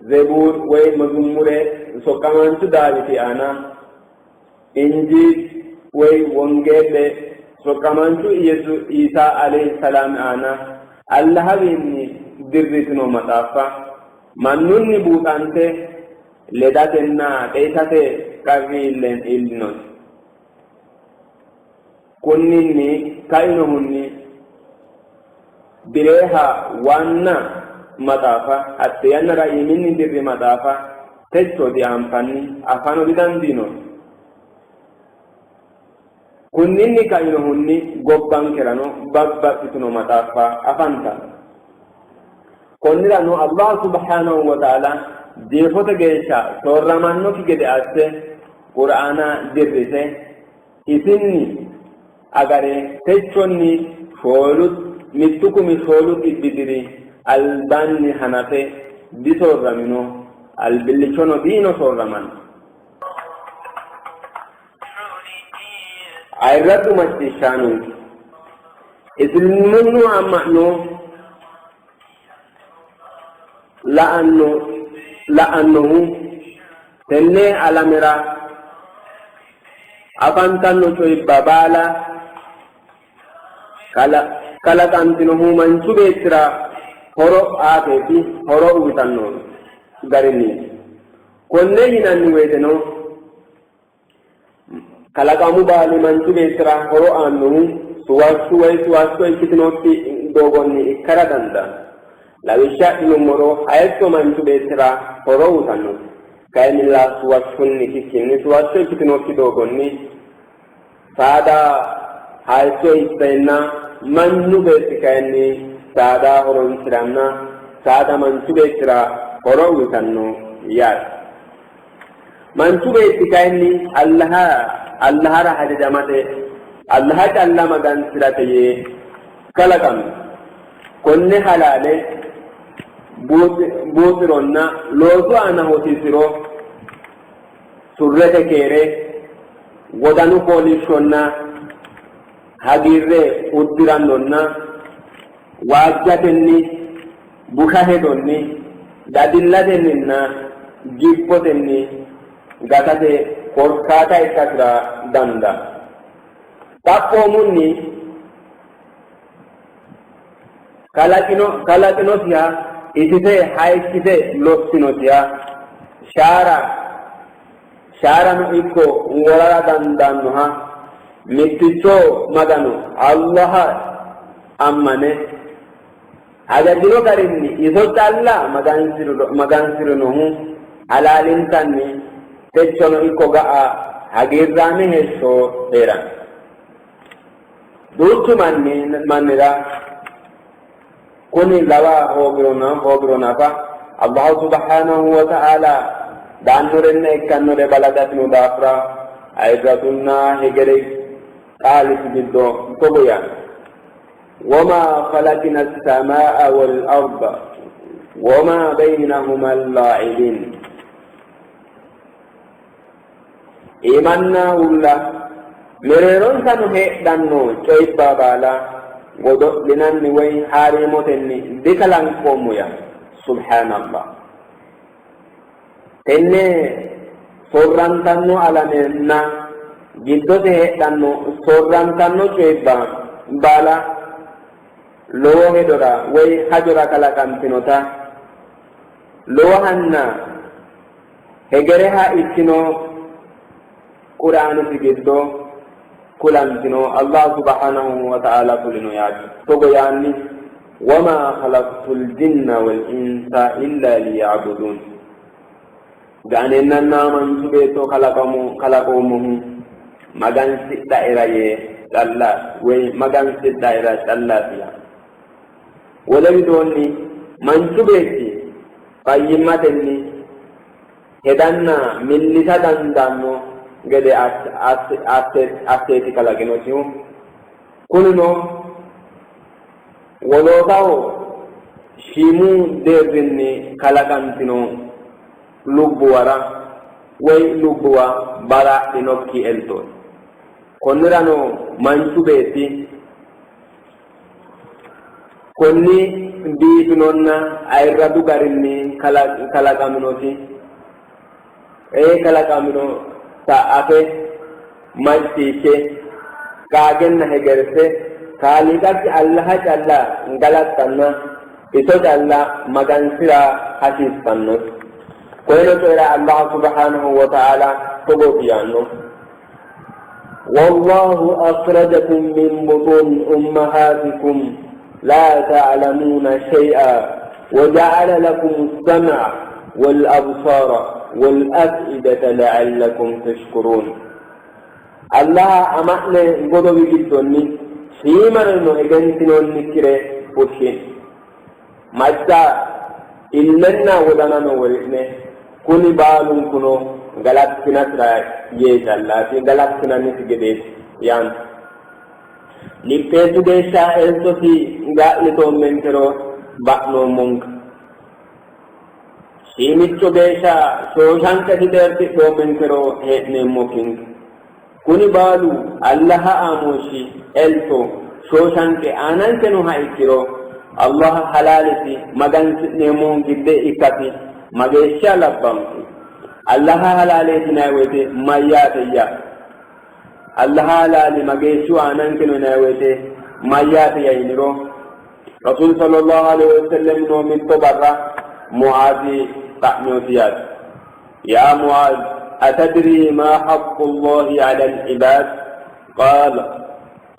Zebuur way Mazummure soqqamanchu Daawiti aana Injiil way wongeelle soqqamanchu Isaa alayhi salaam aana Allahawiinni dirritino maxaaffa mannunni buuxante ledatenna qeexate qarri iillinosi. Kunninni kainohunni bireeha waanna maxaafa hatte yannara iminni dirri maxaafa techooti anfanni afano didandiino. Kunninni kainohunni gobbankerano babbaxxitino maxaafa afantanno. Konnirano Allah subhanahu wa ta'ala jeefote geeshsha soorramannokki gede asse Qur'aana dirrise isinni agare techonni mittu kumi shoolu ibbidiri albaanni hanafe disoorramino albillichono diino soorramanno. Ayirraddu macciishshaanuuti. Isliminnu amma'no la'anno لأنه تنه على مرا أفانتن شوي بابالا كلا كانتنه من سبيترا هرو آتي هرو ويتنون غريني كونه يناني ويدنو كلا كامو بالي من سبيترا هرو آنو suwasuwai kitinotti dogonni ikkara danda lawisha numero hayto manchu betira horo utanno kaynilla suwasunni kikinni suwasu kitinotti dogonni sada hayto istenna mannu beti kayni sada horo utiranna sada manchu betira horo utanno yar manchu beti kayni allah ra hadidamate Allah Jalla magan sirataye kalakam konne halale botironna lozo ana hotisiro surrete kere godanu polishonna hagirre uddirannonna wajjatenni bushahedonni dadillatenninna jippotenni gatate korkata ikkasira danda tapomunni kalakino siya itite haikite losino siya shara no ikko ngorara dandanu ha mitticho maganu Allah ammane agadino karinni iso talla magansiro no halalin tanni techono ikko gaa hagirrame hesso era دوت منرا كوني لوا هوغرونا فا الله سبحانه وتعالى دانورن كانور بلدات مدافرا ايضاتنا هجري قالت بدو كوبيا وما خلقنا السماء والارض وما بينهما اللاعبين ايماننا والله mereeron sanu heedhanno coyibba baala godo'linanni way haariimotenni dikalankoommuya subhaanallah tenne sorrantanno alamenna giddote heedhanno sorrantanno coyibba baala lowo hedora way hajora kalakantinota lowo hanna hegereha ikkino qur'aaniti giddo كلامتنو الله سبحانه وتعالى كلنا ياج تبياني وما خلقت الجن والإنس إلا ليعبدون يعني إننا من سبيتو خلقومه مغان ستة إراية الله ومغان ستة إراية الله فيها ولم دوني من سبيتي قيمتني هدنا من لسدن دانو gede asteetika laginosiu kunino wolotao shimu deerinni kalakantino lubbuwara way lubbuwa bara inokki elto konnirano manchu beetti konni biifinonna ayirradu garinni kalaqaminoti kalaqamino ta'afe majjike kaagenna hegerse kaaligatti Allah calla ngalattanna iso calla magansira hasiissanno koyno coyra Allah subhanahu wa ta'ala togotiyanno والله أخرجكم من بطون أمهاتكم لا تعلمون شيئا وجعل لكم السمع والأبصار والأفئدة لعلكم تشكرون الله أمأنا قدوي جدوني سيمانو إغنتنون نكري فوشين مجدا إننا ودنانو ورثني كوني بالون كنو غلطنا ترى يجا الله في غلطنا نتجديش يان لكتو ديشا إلتو في غالتو منكرو بأنو مونك Simicho besha soshanka hiderti domenkero hetne moking kuni balu Allah amoshi elto soshanke ananke no haikiro Allah halaliti magan nemo gidde ikati mageesha labbamtu allaha halaaleeti naawete mayyaate ya allaha halaali mageeshu aanankino naawete mayyaate ya iniro rasul sallallahu alaihi wasallam no mitto barra muazi ta'miyat ya muaz atadri ma haqqu allahi ala al-ibad qala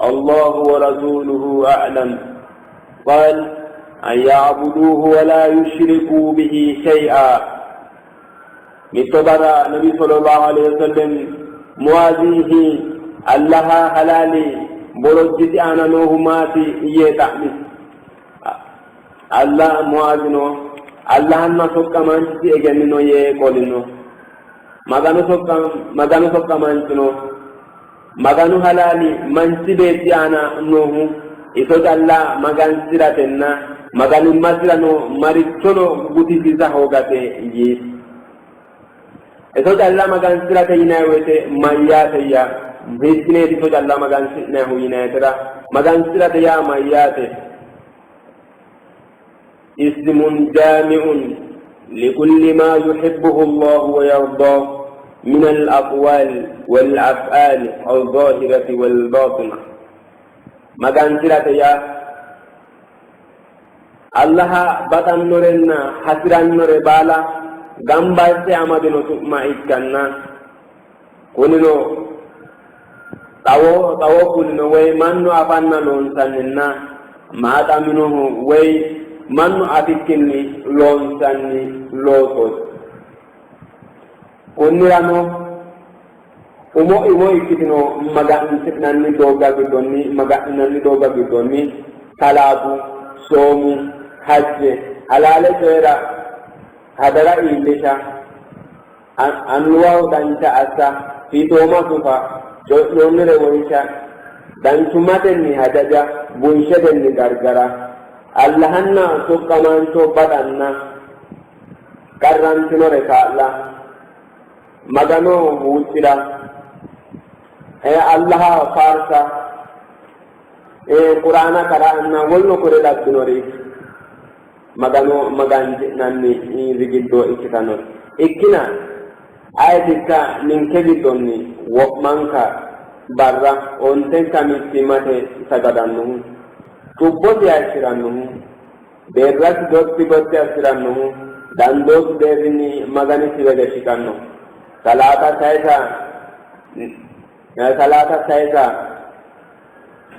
الله ورسوله أعلم قال أن يعبدوه ولا يشركوا به شيئا متبرى النبي صلى الله عليه وسلم موازيه الله حلالي بلوجت أنا نوهماتي يتعمل الله موازنو الله نسوك مانشتي اجننو يقولنو مغانو سوك مانشنو maganu halali mansibeti ana nohu ito dalla magan siratenna maganu masirano marichono gutisiza hogate yi ito dalla magan sirate inawete mayate ya bisne ito dalla magan sirne hu inayetera magan sirate ya mayate ismun jami'un likulli ma yuhibbuhu Allah wa yardah من الأقوال والأفعال الظاهرة والباطنة مغانسرة يا الله بطن نورنا حسران نور بالا غمبا سيامدنو سمع إكنا كننو tawo كننو وي منو أفنى لونساننا ما تامنوه وي منو أفكني لونساني لوتوس onnirano imo ikkitino maga'ninanni doogga giddonni talaatu soomu hajje halaale coyra hadara iillisha annuwahu dancha assa fiitooma sufa co'noonnire wonsha danchumatenni hajaja bunshetenni gargara allahanna soqqamaancho baxanna qarrantinore kaa'la magano wucira Allah farsa Qur'ana qara'anna wolno kore labbinori magano maganji nanni rigiddo ikkitano ikkina ayatika ninke giddonni wo'manka barra onten kamitti mate sagadannuhu tubboti assirannuhu berrasi dotti gotti assirannuhu dandooti deebini magani sibege shikanno salata saisa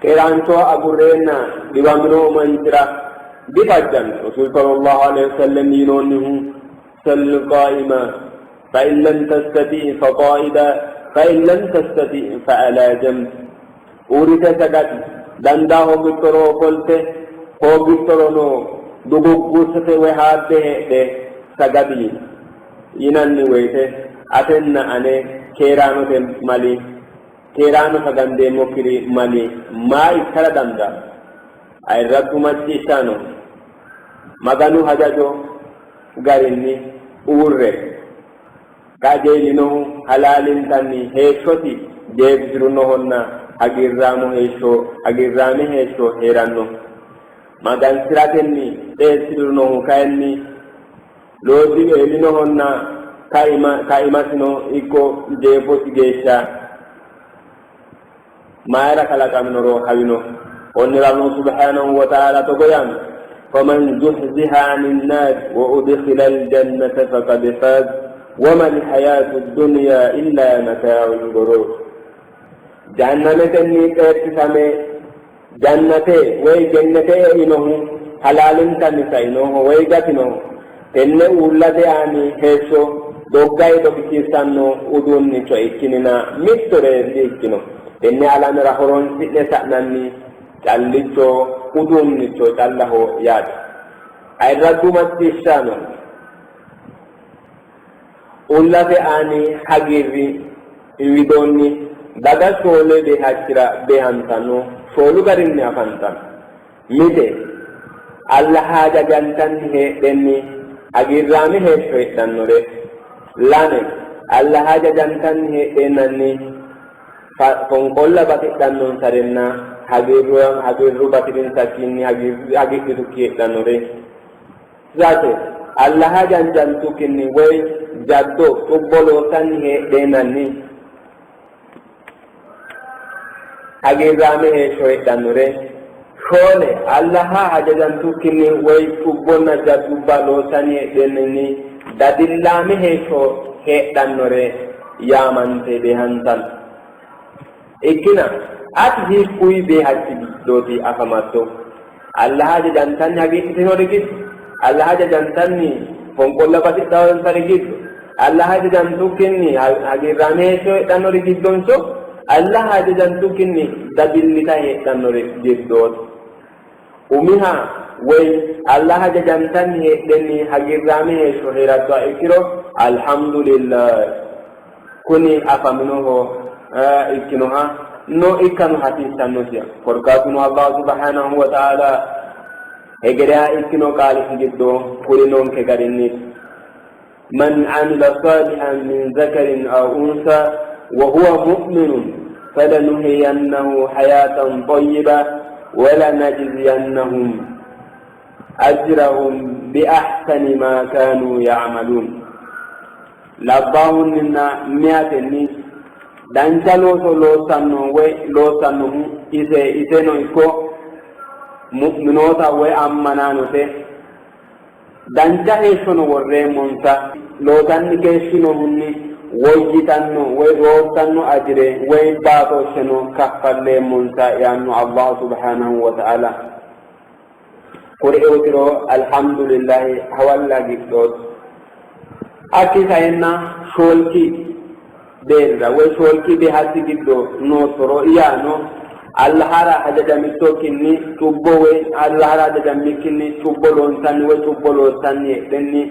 keranto agurena diwamino mantra bifajjan rasul sallallahu alaihi wasallam yinonnihu sall qa'ima fa in lam tastati fa qa'ida fa in lam tastati fa ala jamb urita sagati danda ho bittoro kolte ho bittoro no dugugusate we hadde de sagati yinanni wete atenna ane kerano te mali kerano sagande mokiri mali mai kala danda ay rabbu majjisano maganu hajajo garinni urre kajelino halalin tanni heshoti jebdiruno honna agirrame hesho heranno magan siratenni esiruno kayenni lodi elino honna kaimasino iko jebo sigesha maera kala kamnoro hawino onnirano subhanahu wa ta'ala to goyam faman zuhziha 'anil nar wa udkhila al-jannata faqad faz wa ma al-hayatu ad-dunya illa mata'ul ghurur jannate ni qeetisame jannate way jannate inohu halalin tanisaino way gatino tenne ullade ani heso doggai dogisanno udunni to ikkinina mittore ikkino tenne alamera horon sidde sa'nanni callicho udunni to callaho yaade ay raddu maccishano ullade ani hagirri iwidonni daga sole de hachira be hantano solu garinni afantan mite Allah haja jantan he denni agirrami he shaytanore lane Allah haja jantan he denanni konkolla batiddannon sarenna hagirru batidin sakinni hagirru tukki danore zate الله جنتكني وي جدو تبولو تنهي ديناني agirame shoy danure shole Allah hajajantukini way tubbona jadubba losani denni dadillame sho he danure yamante be hantal ikina ati kuy be hatti doti afamato Allah hajajantan hagi tinodikit Allah hajajantanni fonkolla pati dawan tarigit Allah hajajantukini agirame shoy danure gidonso Allah hajajantukini dadillita hedanore jiddot umiha way Allah hajajantan hedeni hagirame shohiratu ikiro alhamdulillah kuni afaminoho ikinoha no ikanu hatisannosia korkatuno Allah subhanahu wa ta'ala egera ikino qali jiddo kurinon ke garinni man amila salihan min zakarin aw unsa وهو مؤمن فلنحيينه حياة طيبة ولنجزينهم أجرهم بأحسن ما كانوا يعملون لباهم لنا مئة الناس دانشالو لو سنو إذا نوكو مؤمنوتا وأمنانوته دانشالو شنو ورمونتا لو دانكيشنو هني وجدانو وروتانو أجره ويباتو شنو كفر منسا يعني الله سبحانه وتعالى قرئوترو الحمد لله حوالا جدود أكي ساينا شولكي بيرا وشولكي بحاسي جدو نوصرو إيانو الله را حجة مستوكيني تبوه الله را حجة مكيني تبولونساني وتبولونساني لني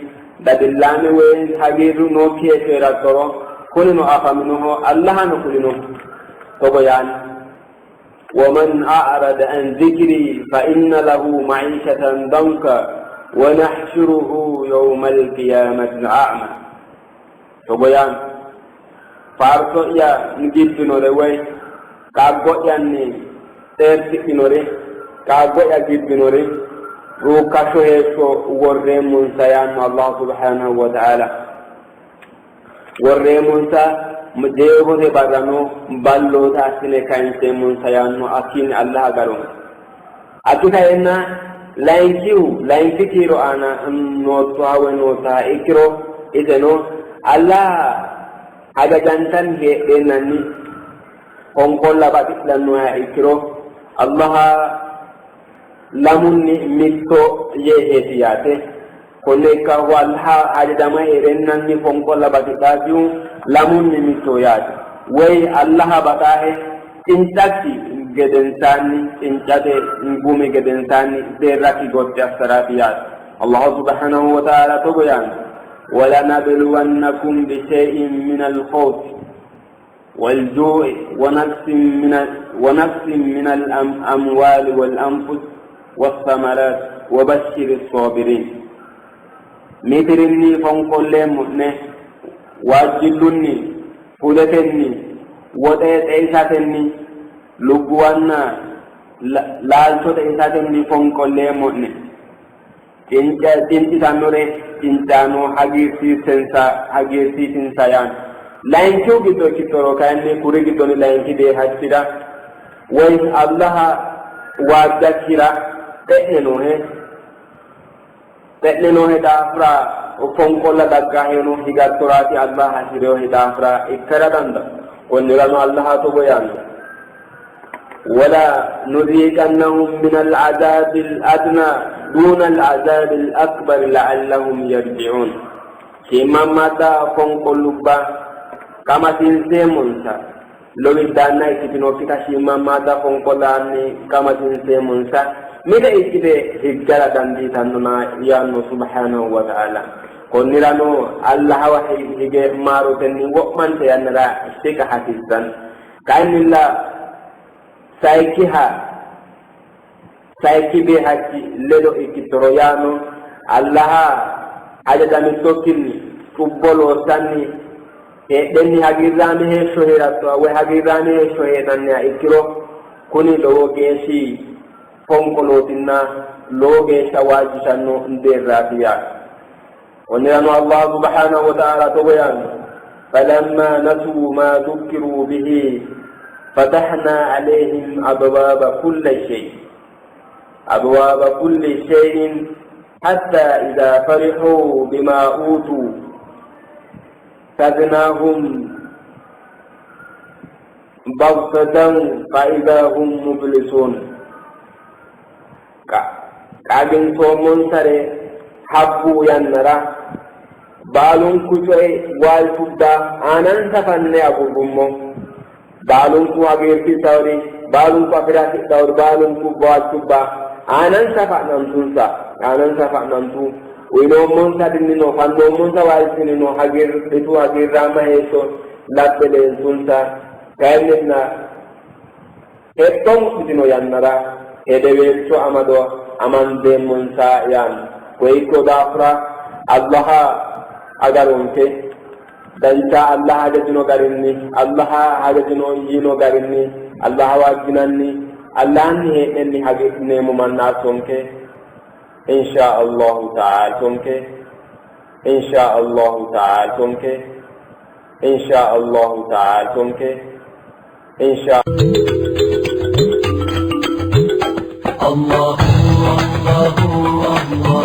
dadillame wen hagiru no kietera toro kulino afamino Allah no kulino togo yani ومن أعرض عن ذكري فإن له معيشة ضنكا ونحشره يوم القيامة أعمى togo yani farso ya ngid binore way ka goyanni terti binore ka goya gid binore روكاشو هيشو ورمون سيان الله سبحانه وتعالى ورمون سا مجيبو دي بادانو بالو تاسيني كاين سيمون سيانو أكين الله غارون أكيدا إنا لاين كيرو أنا نوتوا ونوتا إكرو إذنو الله هذا جانتان هيناني هنقول لباتي لنوها إكرو الله lamunni mitto yehetiyate konne ka walha ajdama erennanni fonko labati tajiu lamunni mitto yate way Allah batahe intati gedensani intate ngumi gedensani deraki gotti asarafiyat Allah subhanahu wa ta'ala togoyan wala nabluwannakum bi shay'in min al-khawf والجوع ونقص من الأموال والأنفس والثمرات وبشر الصابرين مترني فنقول مؤنه واجلني فلتني وتيساتني لبوانا لالتو تيساتني فنقول مؤنه تنتي تنوري تنتانو حقيقي سنسا يعني lainki giddo kitoro kanne kuri giddo ni lainki de hachira way Allah wadakira te'neno he dafra fonkolla dagga heno higatorati Allah hasiro he dafra ikkara danda onnirano Allah to boyanda wala nudhiqannahum min al'adab al'adna duna al'adab al'akbar la'allahum yarji'un kimamata fonkolluba kama tinse munsa lobi dana ikitino kita shima mata fonkolani kama tinse munsa mida ikite hijjara dandi tanuna yanu subhanahu wa ta'ala konnirano Allah wa hige maro tenni wokmante yanara shika hasisan kainilla saiki be haji ledo ikitoro yanu Allah ajaja mitokini tubbolo sanni denni hagirame he shohirato we hagirame he shohenanne ikiro kuni lowo geshi fonkolotinna lowo gesha wajisanno nderrafiya ونرى الله سبحانه وتعالى تبيان فلما نسوا ما ذكروا به فتحنا عليهم أبواب كل شيء حتى إذا فرحوا بما أوتوا خذناهم بغتة فإذا هم مبلسون كاغن تومون سري حبو ينرا بالون كوتوي والفدا آنان سفن أبو بمو بالون كو أغير في سوري بالون كو أفرات الدور بالون كو بواتوبا آنان سفن نمتو وينو منسا دينو فاندو منسا والسينو هغير بتو هغير راما هيسو لابدل سنسا كايننا هتوم دينو ينرا هدويتو أمادو أمان دي منسا يان ويكو دافرا الله أغارونك دانشا الله هجنو غاريني الله هجنو ينو غاريني الله واجناني الله ني اني هاجي نيمو مناسونك إن شاء الله تعالى تمك إن شاء الله تعالى تمك إن شاء الله تعالى تمك إن شاء الله الله الله الله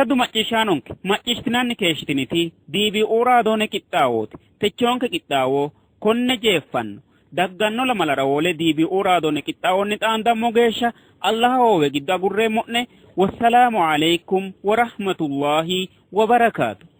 Erradu macciishaanonke macciishtinanni keeshtiniti diibii uuraadoone qixxaawooti techoonke qixxaawoo konne jeeffanno dagganno lamalara wole diibii uuraadoone qixxaawoonni xaandammo geeshsha allaha hoowe giddo agurreemmo'ne wassalaamu alaykum wa rahmatullahi wa barakaatu.